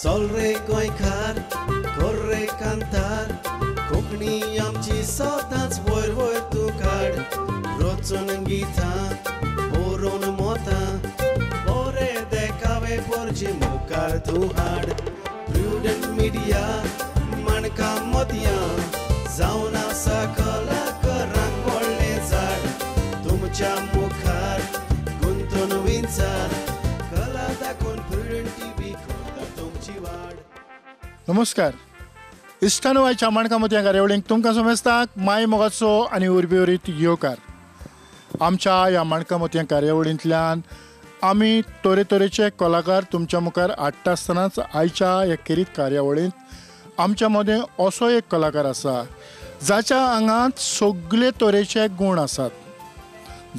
चल रे गोंयकार कर रे कांतार कोंकणी आमची सदांच वयर वयर तूं काड रचून गितां बरोवन मोतां बरे देखावे परचे मुखार तूं हाड प्रुडंट मिडिया माणकां मदयां जावन आसा कलाकारांक व्हडलें झाड तुमच्या मुखार गुंतवणुकींचार कला दाखोवन प्रुडंट टीव्ही करता तुमची वाड. नमस्कार. इश्टानो आयच्या माणकां मदीं कार्यावळींक तुमकां समजताक माय मोगाचो आनी उर्बेवरीत येवकार. आमच्या ह्या माणकां मदीं कार्यावळींतल्यान आमी तरेतरेचे कलाकार तुमच्या मुखार हाडटा आसतनाच आयच्या ह्या खेरीत कार्यावळींत आमच्या मदें असो एक कलाकार आसा जाच्या आंगांत सगळे तरेचे गूण आसात.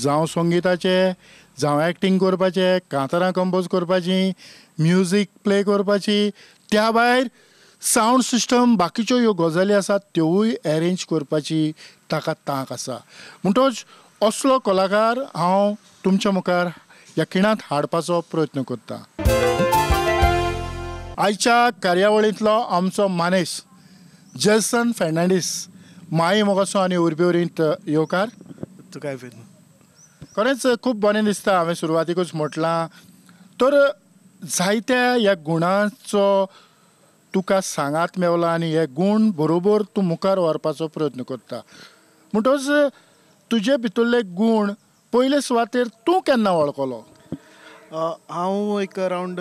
जावं संगीताचे, जावं एक्टींग करपाचें, कांतारां कंपोज करपाची, म्युजीक प्ले करपाची, त्या भायर सावंड सिस्टम बाकीच्यो ह्यो गजाली आसात त्योवूय एरेंज करपाची ताका तांक आसा. म्हणटच असलो कलाकार हांव तुमच्या मुखार ह्या खिणांत हाडपाचो प्रयत्न करतां. आयच्या कार्यावळींतलो आमचो मानेस जेसन फेर्नांडीस माय मोगाचो आनी उर्बेवरीत येवकार. तुका खरेंच खूब बरें दिसता. हांवें सुरवातीकूच म्हटलां तर जायत्या ह्या गुणांचो तुका सांगात मेवला आनी हे गूण बरोबर तूं मुखार व्हरपाचो प्रयत्न करता. म्हणटच तुजे भितरले गूण पयले सुवातेर तूं केन्ना वळखलो? हांव एक अरावंड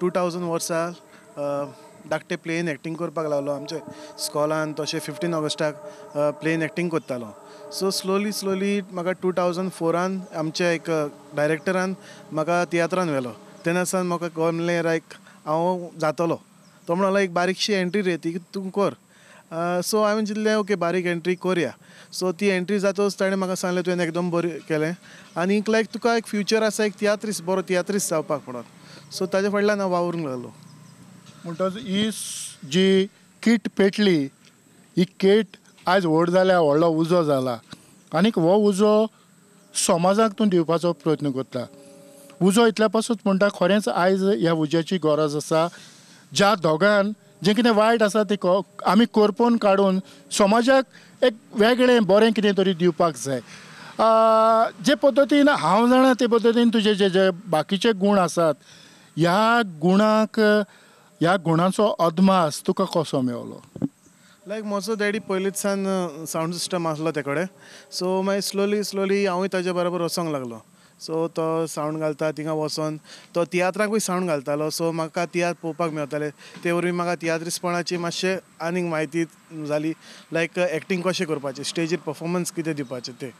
2000 वर्सा धाकटे प्लेन एक्टींग करपाक लागलो. आमच्या स्कॉलान तशें 15 ऑगस्टाक प्लेन एक्टींग करतालो. सो स्लोली म्हाका 2004 आमच्या एक डायरेक्टरान म्हाका तियात्रान व्हेलो. तेन्ना सावन म्हाका कळलें लायक हांव जातलो. तो म्हणलो एक बारीकशी एंट्री रे ती तूं कर. सो हांवें चिंतलें ओके बारीक एंट्री करया. सो ती एंट्री जातच ताणें म्हाका सांगलें तुवें एकदम बरें केलें आनी लायक तुका एक फ्युचर आसा एक तियात्रीस बरो तियात्रीस जावपाक म्हणून. सो ताजे फाटल्यान हांव वावरूंक लागलो. म्हणटच ही जी कीट पेटली ही कीट आयज व्हड जाल्या व्हडलो उजो जाला आनीक हो उजो समाजाक तूं दिवपाचो प्रयत्न करता. उजो इतल्या पासून म्हणटा खरेंच आयज ह्या उज्याची गरज आसा. ज्या दोगान जें कितें वायट आसा तें आमी करपून काडून समाजाक एक वेगळें बरें कितें तरी दिवपाक जाय. जे पद्दतीन हांव जाणा ते पद्दतीन तुजे जे बाकीचे गूण आसात ह्या गुणांचो अदमास तुका कसो मेवलो? लायक म्हजो डॅडी पयलींच सान सावंड सिस्टम आसलो ते कडेन. सो मागीर स्लोली हांवूय ताजे बरोबर वचोंक लागलो. सो तो सावंड घालता थिंगा वचोन तो तियात्राकूय सावंड घालतालो. सो म्हाका तियात्र पळोवपाक मेवतालें. ते वरवीं म्हाका तियात्रीसपणाची मातशें आनीक म्हायती जाली लायक एक्टींग कशें करपाचें, स्टेजीर परफॉर्मन्स कितें दिवपाचें तें.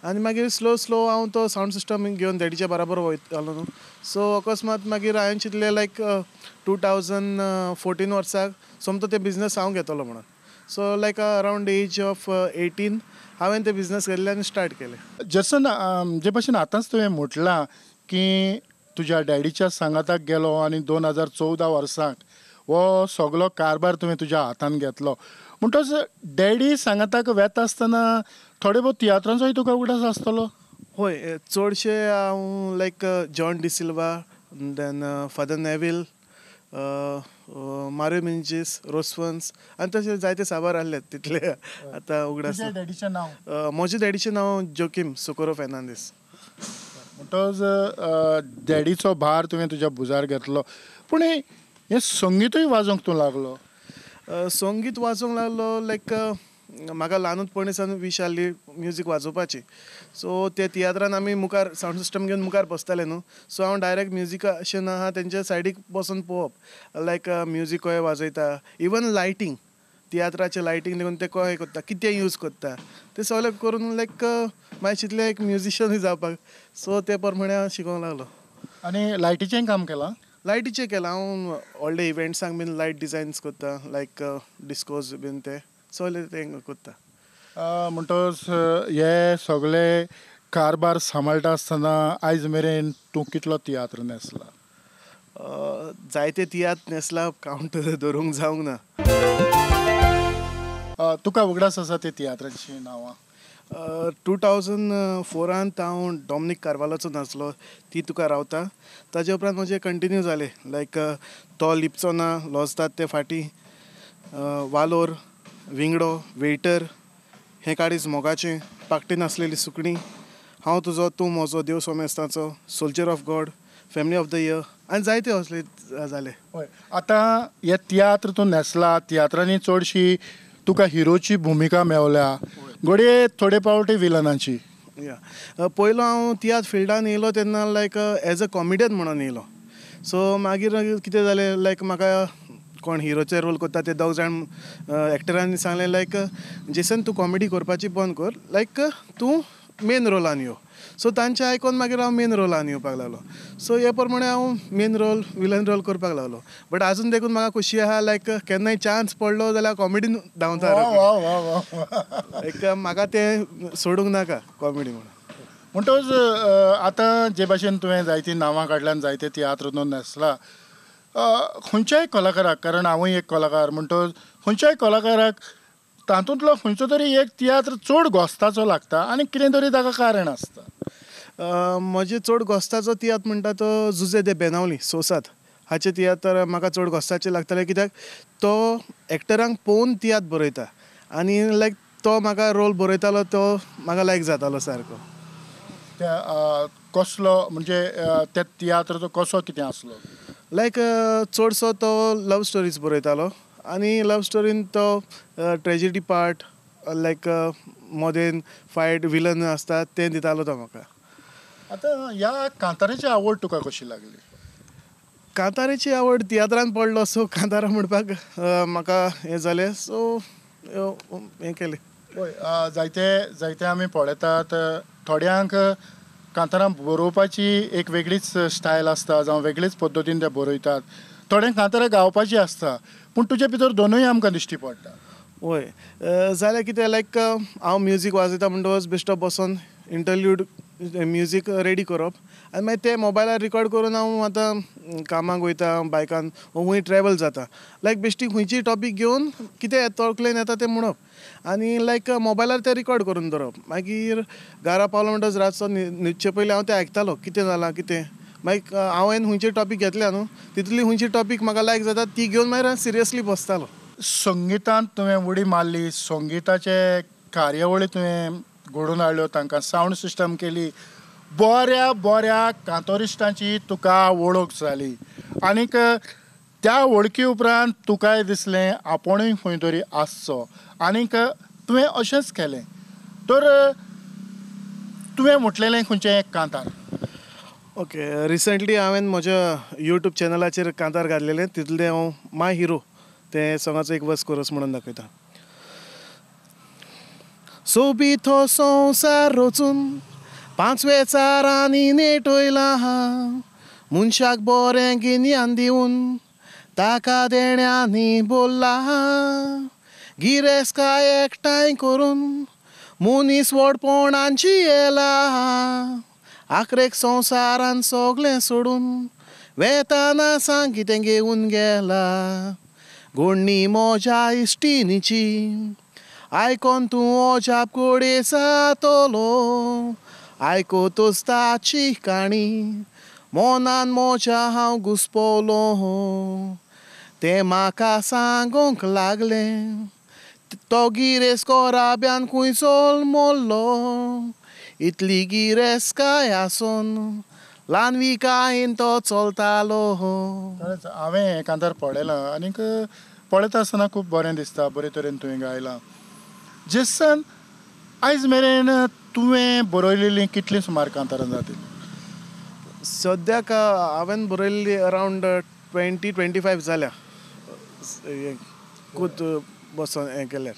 आनी मागीर स्लो हांव तो सावंड सिस्टम घेवन डॅडीच्या बरोबर वयतालो न्हू. सो अकस्मात मागीर हांवें चिंतलें लायक 2014 वर्साक सोमतो ते बिझनस हांव घेतलो म्हणून. So like around age of 18 हांवें ते बिझनस केल्ले आनी स्टार्ट केलें. जसन जे भशेन आतांच तुवें म्हटलां की तुज्या डॅडीच्या सांगाताक गेलो आनी 2014 वर्साक हो सगलो कारबार तुवें तुज्या हातान घेतलो. म्हणटच डॅडी सांगाताक वेता आसतना थोडे बहुत तियात्रांचोय तुका उगडास आसतलो? होय, चडशे हांव लायक जॉन डिसिल्वा, देन फादर नेविल, मारियो मिंजीस, रोसवन्स आनी तशें जायते साबार आहले तितले आतां उगडास. डॅडीचें नांव? म्हज्या डॅडीचें नांव जोकीम सोकोरो फेर्नांदीस. म्हणटच डॅडीचो भार तुवें तुज्या भुजार घेतलो. पूण हें संगीतूय वाजोवंक तूं लागलो? संगीत वाजोवंक लागलो लायक म्हाका ल्हानूचपणी सावन विश आहली म्युजीक वाजोवपाची. सो ते तियात्रान आमी मुखार सावंड सिस्टम घेवन मुखार बसताले न्हू. सो हांव डायरेक्ट म्युजीक अशें आहा तेंच्या सायडीक बसून पळोवप लायक म्युजीक कशें वाजयता. इवन लायटींग तियात्राचें लायटींग देखून ते कशें करता, कितें यूज करता तें सगळें करून लायक मागीर चिंतलें एक म्युजिशियनूय जावपाक. सो ते प्रमाणे हांव शिकोवंक लागलो. आनी लायटीचेंय काम केलां? लायटीचें केलां. हांव व्हडले इव्हेंट्सांक बीन लायट डिझायन्स करता लायक डिस्कोज बीन ते सगळे तें करता. म्हणटच हे सगळे कारबार सांबाळटा आसतना आयज मेरेन तूं कितलो तियात्र न्हेसला? जायते तियात्र न्हेसला, कावंट धरूंक जावंक ना. तुका उगडास आसा ते तियात्राची नांवां? 2004 हांव डॉमिनीक कार्वालोचो नाचलो ती तुका रावता. ताजे उपरांत म्हजे कंटिन्यू जाले लायक तो लिपचोना लॉजतात ते फाटी, वालोर, विंगडो, वेटर, हें काडीच मोगाचें, पाकटी नासलेली सुकणी, हांव तुजो तूं म्हजो, देव सोमेस्ताचो, soldier of God, family of the year आनी जायते असले जाले. हय, आतां हे तियात्र तूं न्हेसला, तियात्रांनी चडशी तुका हिरोची भुमिका मेवल्या, घडये थोडे फावटी विलनाची. या पयलो हांव तियात्र फिल्डान येयलो तेन्ना लायक एज अ कॉमिडियन म्हणून येयलो. सो मागीर कितें जालें लायक म्हाका कोण हिरोचे रोल करता ते दोग जाण एक्टरांनी सांगलें लायक जेसन तूं कॉमेडी करपाची बंद कर, लायक तूं मेन रोलान यो. सो तांचें आयकोन मागीर हांव मेन रोलान येवपाक लागलो. सो हे प्रमाणे हांव मेन रोल, विलन रोल करपाक लागलो. बट आजून देखून म्हाका खोशी आहा लायक केन्नाय चान्स पडलो जाल्यार कॉमेडीन धांवता. लायक म्हाका तें सोडूंक नाका कॉमेडी म्हणून. म्हणटच आतां जे भाशेन तुवें जायतीं नांवां काडल्यान जायते तियात्र तूं न्हेसला, खंयच्याय कलाकाराक, कारण हांवूय एक कलाकार म्हणटच खंयच्याय कलाकाराक तातूंतलो खंयचो तरी एक तियात्र चड घोस्ताचो लागता आनी कितें तरी ताका कारण आसता. म्हजें चड घोस्ताचो तियात्र म्हणटा तो जुजे दे बेनावली सोसात. हाचें तियात्र म्हाका चड घोस्ताचें लागतालें कित्याक तो एक्टरांक पळोवन तियात्र बरयता आनी लायक तो म्हाका रोल बरयतालो तो म्हाका लायक जातालो सारको. कसलो म्हणजे त्या तियात्राचो कसो कितें आसलो? लायक चडसो तो लव स्टोरीज बरयतालो आनी लव स्टोरीन तो ट्रेजिडी पार्ट लायक मोदेन फायट विलन आसता तें दितालो तो म्हाका. आतां ह्या कांताराची आवड तुका कशी लागली? कांताराची आवड तियात्रान पडलो सो कांतारा म्हणपाक म्हाका हें जालें सो हें केलें. हय, जायते आमी पळयतात थोड्यांक कांतारां बरोवपाची एक वेगळीच स्टायल आसता जावं वेगळीच पद्दतीन ते बरयतात, थोड्यांक कांतारां गावपाची आसता, पूण तुजे भितर दोनूय आमकां दिश्टी पडटा. वय जाल्यार कितें लायक हांव म्युजीक वाजयता म्हणटच बेश्टो बसोन इंटरल्यूड म्युजीक रेडी करप आनी मागीर ते मोबायलार रिकॉर्ड करून हांव आतां कामाक वयता बायकान हूंय ट्रॅवल जाता लायक बेश्टी खंयचीय टॉपीक घेवन कितें तोकलेन येता तें म्हणप आनी लायक मोबायलार तें रिकॉर्ड करून दवरप. मागीर घरा पावलो म्हणटच रातचो न्हिदचे पयलीं हांव तें आयकतालो कितें जालां कितें. मागीर हांवें खंयची टॉपीक घेतल्या न्हू तितली खंयची टॉपीक म्हाका लायक जाता ती घेवन मागीर सिरियसली बसतालो. संगितांत तुवें उडी मारली, संगिताचे कार्यावळी तुवें घडोवन हाडल्यो, तांकां सावंड सिस्टम केली, बऱ्या कांतोरिस्टांची तुका वळख जाली आनीक त्या वळखी उपरांत तुकाय दिसलें आपुणूय खंय तरी आसचो आनीक तुवें अशेंच केलें. तर तुवें म्हटलेलें खंयचें एक कांतार? ओके, रिसंटली हांवें म्हज्या यूट्यूब चॅनलाचेर कांतार घातलेलें तितलें हांव माय हिरो तें सॉंगाचो एक वर्स कोरस म्हणून दाखयता. सोबितो संवसार रचून 5 वेचारांनी नेटयला, मनशाक बरें गिन्यान दिवन ताका देण्यांनी बोल्ला, गिरेस्काय एकठांय करून मनीस व्हडपणांची येला, आखरेक संवसारान सगलें सोडून वेताना सांग कितें घेवन गेला, गोडणी मोज्या इश्टिणीची आयकोन तूं अजाप कोडे जातलो, आयकोतोच ताची काणी मोनान मोज्या हांव घुस्पलो, तें म्हाका सांगूंक लागलें तो गिरेस्को राब्यान खंयचो मोल्लो, इतली गिरेस्काय आसून ल्हान विकायेन तो चलतालो. हांवें कांतार पळयलां आनीक पळयता आसतना खूब बरें दिसता, बरे तरेन तुवें गायलां. जेसन आयज मेरेन तुवें बरयलेलीं कितलीं सुमार कांतारां जातलीं? सद्याक हांवें बरयल्ली अरावंड 20-25 जाल्या खूब बसोन हें केल्यार.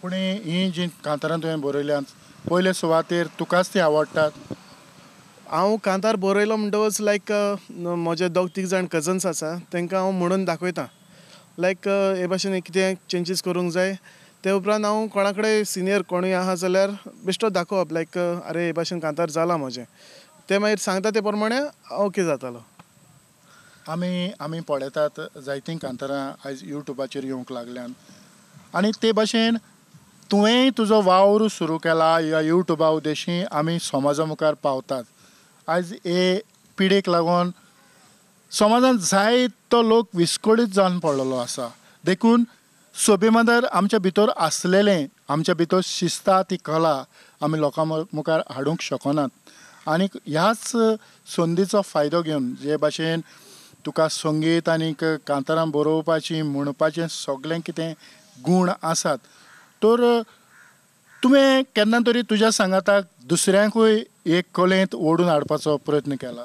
पूण हीं जीं कांतारां तुवें बरयल्यां पयले सुवातेर तुकाच ती आवडटात? हांव कांतार बरयलो म्हणटच लायक म्हजे 2-3 जाण कजन्स आसा तांकां हांव म्हणून दाखयतां लायक हे भाशेन कितें चेंजीस करूंक जाय. ते उपरांत हांव कोणा कडेन सिनियर कोणूय आहा जाल्यार बेश्टो दाखोवप लायक आरे हे भाशेन कांतार जालां म्हजें, ते मागीर सांगता ते प्रमाणे ओके जातालो. आमी पळयतात जायतीं कांतारां आयज युट्यूबाचेर येवंक लागल्यान आनी ते भाशेन तुवेंय तुजो वावर सुरू केला ह्या युट्यूबा उद्देशी आमी समाजा मुखार पावतात. आयज हे पिडेक लागून समाजांत जायतो लोक विस्कळीत जावन पडलेलो आसा. देखून सोबे मादार आमच्या भितर आसलेलें, आमच्या भितर शिस्ता ती कला आमी लोकां मुखार हाडूंक शकनात. आनीक ह्याच संदीचो फायदो घेवन जे भाशेन तुका संगीत आनीक कांतारां बरोवपाची म्हणपाचें सगळें कितें गूण आसात, तर तुवें केन्ना तरी तुज्या सांगाताक दुसऱ्यांकूय एक कलेंत ओडून हाडपाचो प्रयत्न केला?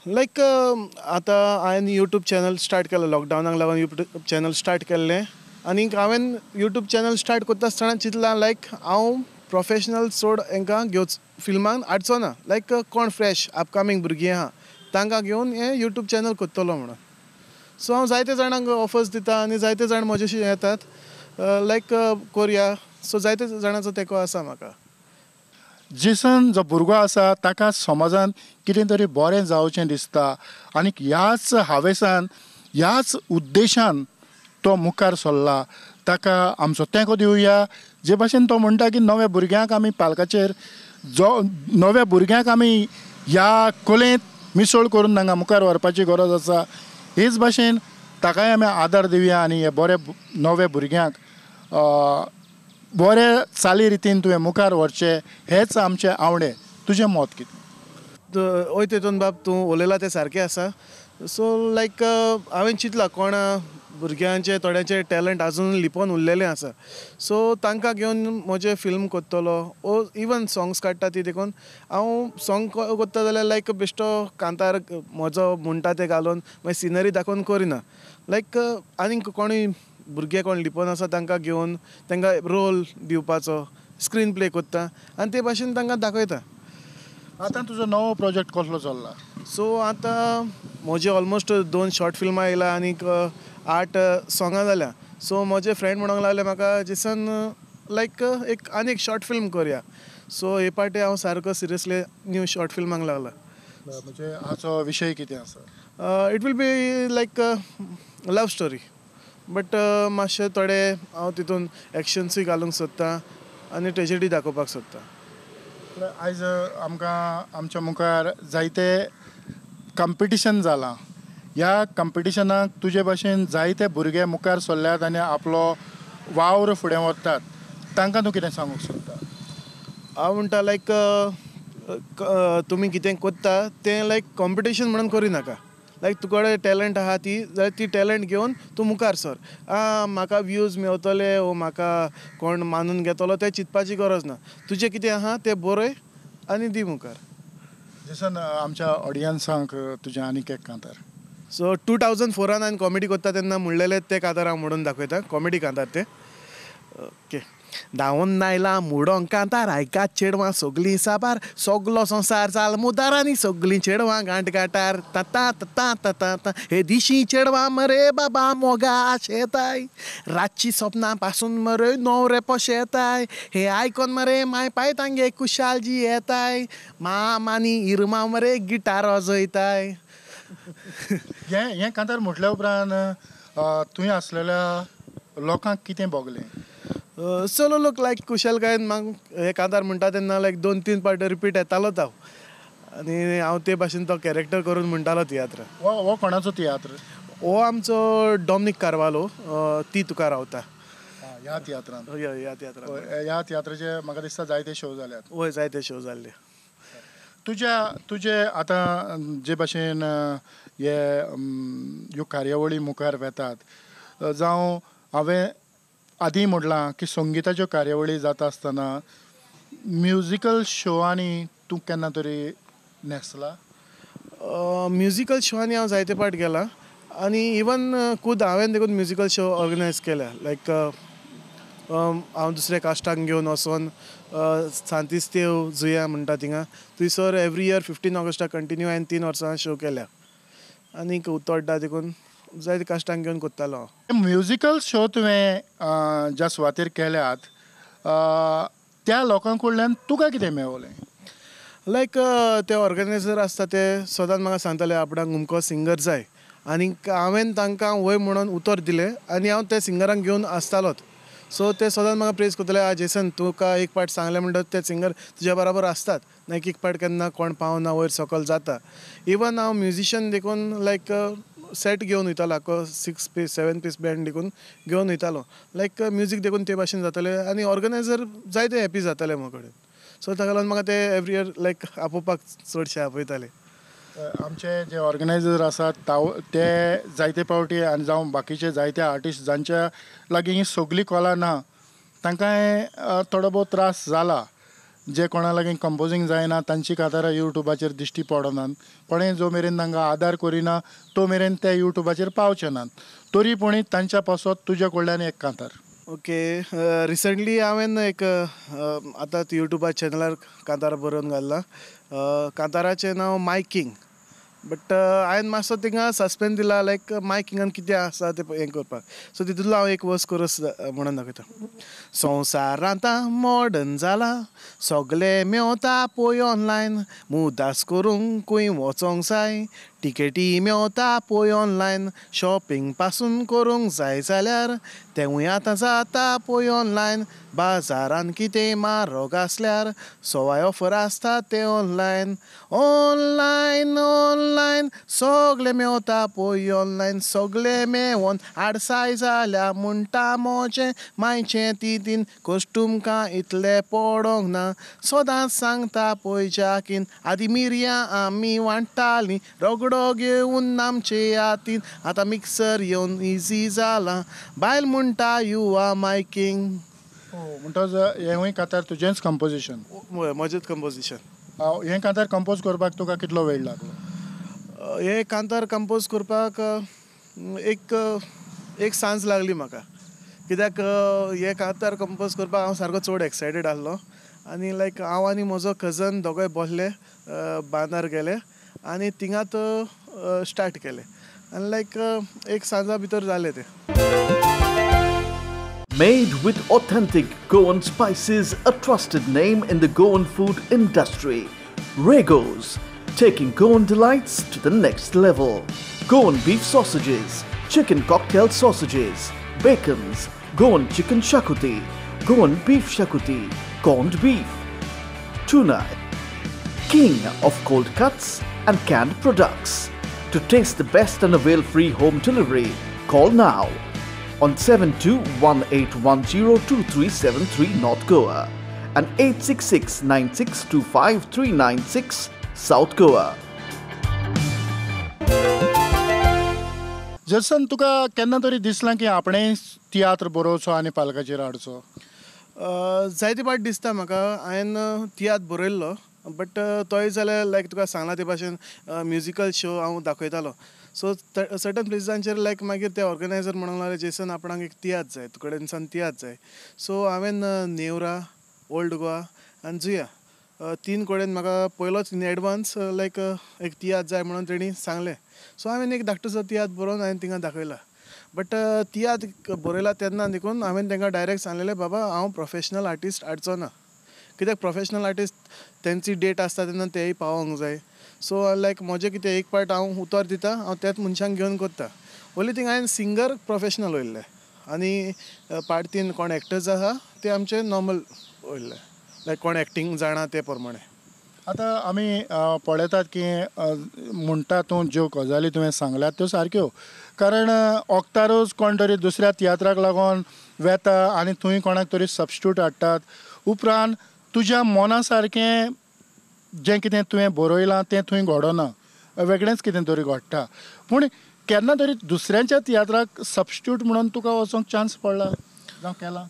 लायक आतां हांवें यूट्यूब चॅनल स्टार्ट केलो, लॉकडावनाक लागून यूट्यूब चॅनल स्टार्ट केल्लें. आनीक हांवें यूट्यूब चॅनल स्टार्ट करता आसतना चिंतलां लायक हांव प्रोफेशनल चड हांकां घेवच फिल्मान हाडचो ना. लायक कोण फ्रेश अपकमींग भुरगीं आहा तांकां घेवन हें यूट्यूब चॅनल करतलो म्हणून. सो हांव जायते जाणांक ऑफर्स दिता आनी जायते जाण म्हजेशी येतात लायक कोरया. सो जायते जाणांचो तेंको आसा म्हाका. जेसन जो भुरगो आसा ताका समाजान कितें तरी बरें जावचें दिसता आनीक ह्याच हावेसान ह्याच उद्देशान तो मुखार सरला. ताका आमचो तेंको दिवया. जे भाशेन तो म्हणटा की नव्या भुरग्यांक आमी पालकाचेर जो नव्या भुरग्यांक आमी ह्या कलेंत मिसळ करून तांकां मुखार व्हरपाची गरज आसा. हेच भाशेन ताकाय आमी आदार दिवया आनी हे बरे नवे भुरग्यांक बरे चाली रितीन तुवें मुखार व्हरचें हेच आमचें आवडे. तुजें मत कितें? हय तेतून बाब तूं उलयला तें सारकें आसा. सो लायक हांवें चिंतलां कोण भुरग्यांचे थोड्यांचे टॅलंट आजून लिपोवन उरलेलें आसा. सो तांकां घेवन म्हजें फिल्म कोत्तलो ओ इवन सॉंग्स काडटा ती देखून हांव सॉंग कोत्ता जाल्यार लायक बेश्टो कांतार म्हजो म्हणटा तें घालून मागीर सिनरी दाखोवन करिना. लायक आनीक कोणूय भुरगे कोण लिपोवन आसा तांकां घेवन तांकां रोल दिवपाचो, स्क्रीन प्ले कोत्ता आनी ते भाशेन तांकां दाखयता. आतां तुजो नवो प्रोजेक्ट कसलो चल्ला? सो आतां म्हजे ऑलमोस्ट 2 शॉर्ट फिल्मां येयला आनीक 8 सॉंगां जाल्या. सो म्हजे फ्रेंड म्हणूंक लागले म्हाका जेसन लायक आनी एक शॉर्ट फिल्म करया. सो हे पाटी हांव सारको सिरियसली न्यू शॉर्ट फिल्मांक लागला. म्हणजे हाचो विशय कितें आसा? It will be like love story but मातशे थोडे हांव तितून एक्शन्सूय घालूंक सोदतां आनी ट्रेजेडी दाखोवपाक सोदतां. आयज आमकां आमच्या मुखार जायते कॉम्पिटिशन जालां. ह्या कॉम्पिटिशनाक तुजे भाशेन जायते भुरगे मुखार सरल्यात आनी आपलो वावर फुडें व्हरतात. तांकां तूं कितें सांगूंक सोदता? हांव म्हणटा लायक तुमी कितें कोत्ता तें लायक कॉम्पिटिशन म्हणून करिनाका. लायक तुकडे टॅलंट आहा ती जाल्यार ती टॅलंट घेवन तूं मुखार सर. म्हाका व्यूज मेवतले वो म्हाका कोण मानून घेतलो तें चिंतपाची गरज ना. तुजें कितें आहा तें बरय आनी दी मुखार. जसन आमच्या ऑडियन्सांक तुजें आनीक एक कांतार. सो 2004 हांवें कॉमेडी कोत्ता तेन्ना म्हणलेले ते कांतार हांव म्हणून दाखयता. कॉमेडी कांतार ते. ओके. धांवन आयला मुडोंक कांतार आयकात चेडवां सगलीं साबार सगलो संवसार चाल मुदार आनी सगलीं चेडवां गांठ गांठार ताता ताता ताता ता हे दिशी चेडवां मरे बाबा मोगा शेताय रातची सपनां पासून मरे न्हवरे पोशेताय हे आयकोन मरे माय पाय तांगे कुशालजी येताय माम आनी इरमां मरे गिटार वाजयताय. हें कांतार म्हटल्या उपरांत तुवें आसलेल्या लोकांक कितें भोगलें? चलो लोक लायक कुशलकायेन म्हाका हे कांतार म्हणटा तेन्ना लायक 2-3 पावटी रिपीट येतालोच हांव आनी हांव ते भाशेन तो कॅरेक्टर करून म्हणटालो तियात्र. हो कोणाचो तियात्र? हो आमचो डॉमिनीक कार्वालो. ती तुका रावता ह्या तियात्रांत. ह्या तियात्रांत. ह्या तियात्राचे म्हाका दिसता जायते शो जाल्यात. वय जायते शो जाल्ले. तुजे आतां जे भाशेन ह्यो कार्यावळी मुखार वेतात जावं हांवें आदीं म्हणलां की संगिताच्यो कार्यावळी जाता आसतना म्युजिकल शोआंनी तूं केन्ना तरी न्हेसला? म्युजिकल शोआंनी हांव जायते पाट गेलां आनी इवन खूद हांवें देखून म्युजिकल शो ऑर्गनायज केल्या. लायक हांव दुसऱ्या कास्टांक घेवन वचोन सांतिस्तेव जुया म्हणटा थिंगा थंयसर एवरी इयर 15 ऑगस्टाक कंटिन्यू हांवें 3 वर्सां शो केल्या आनीक उत्तोड्डा देखून जायते कास्टांक घेवन कोत्तालो हांव. म्युजिकल शो तुवें ज्या सुवातेर केल्यात त्या लोकां कडल्यान तुका कितें मेळ्ळें? लायक ते ऑर्गनायझर आसता ते सदांच म्हाका सांगताले आपणाक अमको सिंगर जाय आनीक हांवें तांकां वय म्हणून उतर दिलें आनी हांव त्या सिंगरांक घेवन आसतालोच. सो ते सदांच म्हाका प्रेज करतले जेसन तुका एक पार्ट सांगले म्हणटच ते सिंगर तुज्या बरोबर आसतात ना एक पार्ट केन्ना कोण पावना वयर सकयल जाता इवन हांव म्युजिशियन देखून लायक सेट घेवन वयतालो आख्खो 6 पीस 7 पीस बँड देखून घेवन वयतालो लायक म्युजीक देखून ते भाशेन जाताले आनी ऑर्गनायझर जायते हॅपी जाताले म्हाका कडेन सो ताका लागून म्हाका ते एवरी इयर लायक आपोवपाक चडशे आपयताले आमचे जे ऑर्गनायझर आसात ते जायते पावटी आनी जावं बाकीचे जायते आर्टिस्ट जांच्या लागीं ही सगळी कला ना तांकांय थोडो बहुत त्रास जाला जे कोणा लागीं कंपोजींग जायना तांची कांतारां युट्यूबाचेर दिश्टी पडनात कोणें जो मेरेन तांकां आदार करिना तो मेरेन ते युट्यूबाचेर पावचे नात तरी पूण तांच्या पासत तुज्या कडल्यान एक कांतार ओके रिसंटली हांवें एक आतां युट्यूबा चॅनलार कांतार बरोवन घाल्ला कांताराचें नांव माय किंग बट हांवें मातसो थिंगा सस्पेन्स दिला लायक माय किंगान कितें आसा तें हें करपाक सो तितूंतलो हांव एक वर्स कोरस म्हणून दाखयता संवसार आतां मॉडर्न जाला सगळे मेवता पळय ऑनलायन मुद्दास करूंकूय वचोंक जाय टिकेटी मेवता पळय ऑनलायन शॉपिंग पासून करूंक जाय जाल्यार तेंवूय आतां जाता पळय ऑनलायन बाजारान कितें म्हारग आसल्यार सवाय ऑफर आसता ते ऑनलायन ऑनलायन ऑनलायन सगळे मेवता पळय ऑनलायन सगळे मेळोन आडसाय जाल्या म्हणटा मोजें मायचें तितीन कॉस्ट्यूम काय इतलें पडोंक ना सदांच सांगता पळय जाकीन आदी मिरयां आमी वांट्टालीं रगडो घेवन आमचे हातीन आतां मिक्सर येवन इजी जाला बायल म्हणटा यू आर माय किंग म्हणटच हेंवूय कांतार तुजेंच कंपोजिशन म्हजेंच कंपोजिशन हें कांतार कंपोज करपाक तुका कितलो वेळ लागलो हे कांतार कंपोज करपाक एक सांज लागली म्हाका कित्याक हे कांतार कंपोज करपाक हांव सारको चड एक्सायटेड आसलो आनी लायक हांव आनी म्हजो कजन दोगूय बसले बांदार गेले आनी थिंगात स्टार्ट केले आनी लायक एक सांजा भितर जालें तें Made with authentic Goan spices, a trusted name in the Goan food industry. Regos, taking Goan delights to the next level. Goan beef sausages, chicken cocktail sausages, bacons, Goan chicken shakuti, Goan beef shakuti, corned beef, tuna, king of cold cuts and canned products. To taste the best and avail free home delivery, call now on 7218102373 North Goa and 8669625396 South Goa. जसन तुका केन्ना तरी दिसलां की आपणें तियात्र बरोवचो आनी पालकाचेर हाडचो जायते फावट दिसता म्हाका हांवें तियात्र बरयल्लो बट तोय जाल्यार लायक तुका सांगला ते भाशेन म्युजिकल शो हांव दाखयतालो सो सर्टन प्लेसांचेर लायक मागीर ते ऑर्गनायझर म्हणूंक लागले जेसन आपणाक एक तियात्र जाय तुकडे कडेन तियात्र जाय सो हांवें नेवरा ओल्ड गोवा आनी जुया 3 कडेन म्हाका पयलोच इन एडवान्स लायक एक तियात्र जाय म्हणून तेणी सांगलें सो हांवें एक धाकटुसो तियात्र बरोवन हांवें थिंगा दाखयला बट तियात्र बरयला तेन्ना देखून हांवें तांकां डायरेक्ट सांगलेलें बाबा हांव प्रोफेशनल आर्टिस्ट हाडचो ना कित्याक प्रोफेशनल आर्टिस्ट तेंची डेट आसता तेन्ना तेय पावोंक जाय सो लायक म्हजें कितें एक पार्ट हांव उतर दिता हांव त्याच मनशांक घेवन करता ओन्ली थिंग हांवें सिंगर प्रोफेशनल वयल्ले आनी पार्ट 3 कोण एक्टर्स आसा ते आमचे नॉर्मल वयल्ले लायक कोण एक्टींग जाणा ते प्रमाणे आतां आमी पळयतात की म्हणटा तूं ज्यो गजाली तुवें सांगल्यात त्यो सारक्यो कारण ओक्तारोज कोण तरी दुसऱ्या तियात्राक लागून वेता आनी थंय कोणाक तरी सबस्टिट्यूट हाडटात उपरांत तुज्या मना सारकें जें कितें तुवें बरयलां तें थंय घडना वेगळेंच कितें तरी घडटा पूण केन्ना तरी दुसऱ्यांच्या तियात्राक सबस्टिट्यूट म्हणून तुका वचोंक चान्स पडला जावं केला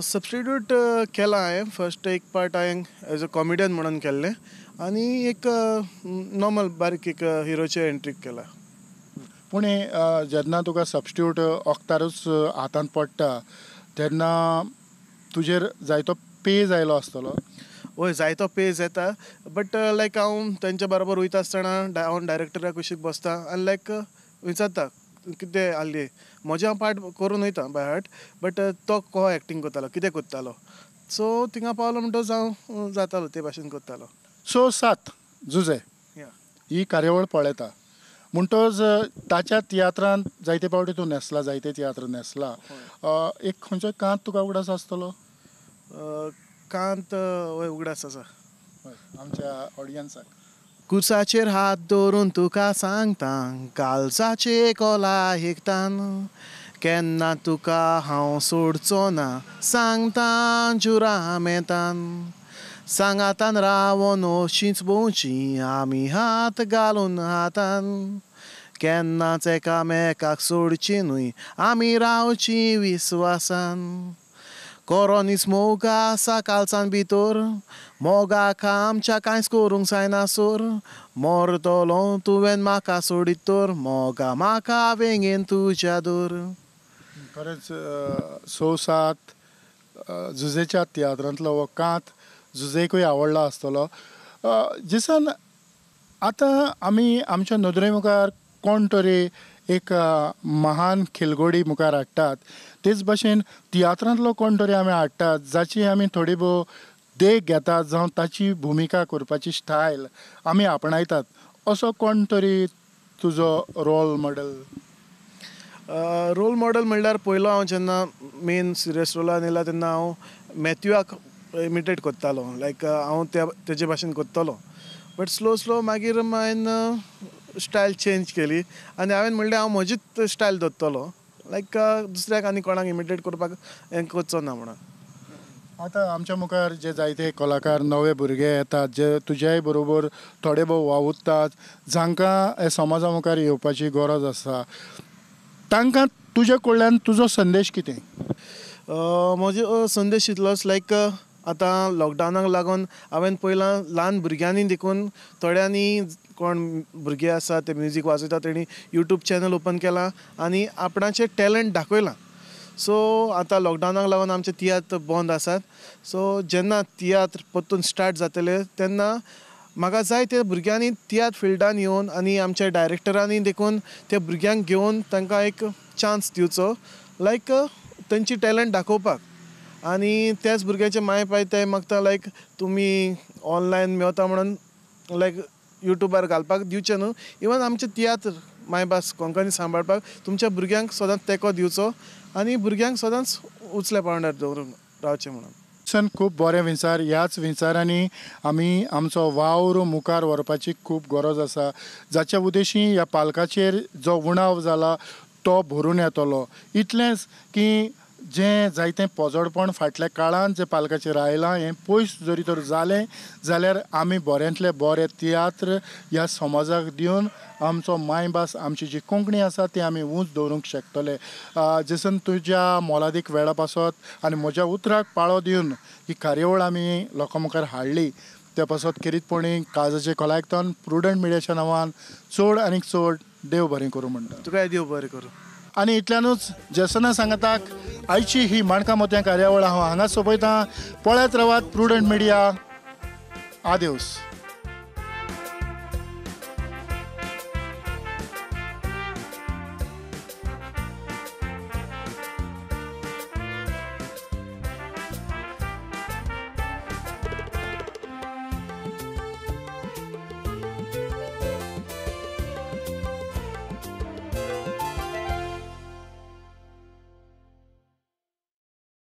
सबस्टिट्यूट केला हांवें फर्स्ट एक पार्ट हांवें एज अ कॉमेडियन म्हणून केल्लें आनी एक नॉर्मल बारीक एक हिरोचे एंट्रीक केला पूण जेन्ना तुका सबस्टिट्यूट ओक्तारूच हातांत पडटा तेन्ना तुजेर जायतो पे जायलो आसतलो हय जायतो पेज येता बट लायक हांव तेंच्या बरोबर वयता आसतना हांव डायरेक्टराक कुशीक बसता आनी लायक विचारता कितें आसली म्हजें हांव पार्ट करून वयता बाय हार्ट बट तो को एक्टींग करतालो कितें करतालो सो थिंगा पावलो म्हणटच हांव जातालो ते भाशेन करतालो सो 7 जुजे ही कार्यावळ पळयता म्हणटोच ताच्या तियात्रांत जायते फावटी तूं न्हेसला, जायते तियात्र न्हेसला. एक खंयचोय कांत तुका उगडास आसतलो? कांत हय उगडास आसा. आमच्या ऑडियन्साक. कुसाचेर हात दवरून तुका सांगता, कालचाचे कोला हेकतान, केन्ना तुका हांव सोडचो ना, सांगता जुरा मेतान. सांगातान रावोन अशींच भोंवची आमी हात घालून हातान, केन्नाच एकामेकाक सोडची न्हय आमी रावची विस्वासान. कोरोनीस मोगा आसा कालचान भितर, मोगाक आमच्या कांयच करूंक जायना सोर, मोरतलो तुवें म्हाका सोडीत तर, मोगा म्हाका वेंगेन तुज्या दर. खरेंच 6-7 झुजेच्या तियात्रांतलो हो कांत झुजेकूय आवडला आसतलो. जिसान आतां आमी आमच्या नदरे मुखार कोण तरी एक महान खेलगडी मुखार हाडटात, तेच भाशेन तियात्रांतलो कोण तरी आमी हाडटात जाची आमी थोडी भोव देख घेतात, जावं ताची भुमिका करपाची स्टायल आमी आपणायतात. असो कोण तरी तुजो रोल मॉडेल? रोल मॉडेल म्हणल्यार पयलो हांव जेन्ना मेन सिरियस रोलान येयला तेन्ना हांव मॅथ्यूआक इमिटेट करतालो. लायक हांव तेजे भाशेन करतलो. बट स्लो मागीर हांवें स्टायल चेंज केली आनी हांवें म्हणलें हांव म्हजीच स्टायल धरतलो. लायक दुसऱ्याक आनी कोणाक इमिटेट करपाक हें करचो ना म्हणून. आतां आमच्या मुखार जे जायते कलाकार नवे भुरगे येतात, जे तुज्याय बरोबर थोडे भोव वावुरतात, जांकां हे समाजा मुखार येवपाची गरज आसा, तांकां तुजे कडल्यान तुजो संदेश कितें? म्हजो संदेश इतलोच, लायक आतां लॉकडावनाक लागून हांवें पयलां ल्हान भुरग्यांनी देखून थोड्यांनी कोण भुरगे आसा ते म्युजीक वाजयता तेणी यूट्यूब चॅनल ओपन केलां आनी आपणाचें टॅलंट दाखयलां. सो आतां लॉकडावनाक लागून आमचे तियात्र बंद आसात. सो जेन्ना तियात्र परतून स्टार्ट जातले तेन्ना म्हाका जाय त्या भुरग्यांनी तियात्र फिल्डान येवन आनी आमच्या डायरेक्टरांनी देखून त्या भुरग्यांक घेवन तांकां एक चान्स दिवचो, लायक तेंची टॅलंट दाखोवपाक. आनी त्याच भुरग्याचे माय पाय ते मागता लायक तुमी ऑनलायन मेवता म्हणून लायक यूट्यूबार घालपाक दिवचे न्हू. इवन आमचे तियात्र मायभास कोंकणी सांबाळपाक तुमच्या भुरग्यांक सदांच तेंको दिवचो आनी भुरग्यांक सदांच उचल्या पावंड्यार दवरून रावचें म्हणून. खूब बरें विचार. ह्याच विचारांनी आमी आमचो वावर मुखार व्हरपाची खूब गरज आसा, जाच्या उद्देशी ह्या पालकाचेर जो उणाव जाला तो भरून येतलो. इतलेंच की जें जायतें पोजडपण फाटल्या काळांत जे पालकाचेर आयलां हें पयस जरी तर जालें जाल्यार आमी बऱ्यांतले बरें तियात्र ह्या समाजाक दिवन आमचो मायभास आमची जी कोंकणी आसा ती आमी उंच दवरूंक शकतले. जसन तुज्या मोलादीक वेळा पासत आनी म्हज्या उतराक पाळो दिवन ही कार्यावळ आमी लोकां मुखार हाडली त्या पासत खेरीतपणी काळजाचे खोलायकतन प्रुडंट मिडियाच्या नांवान चड आनीक चड देव बरें करूं म्हणटा. तुकाय देव बरें करूं. आनी इतल्यानूच जेसना सांगताक आयची ही माणका मोत्यां कार्यावळ हांव हांगाच सोंपयतां. पळयत रावात प्रुडंट मिडिया. आदेवस.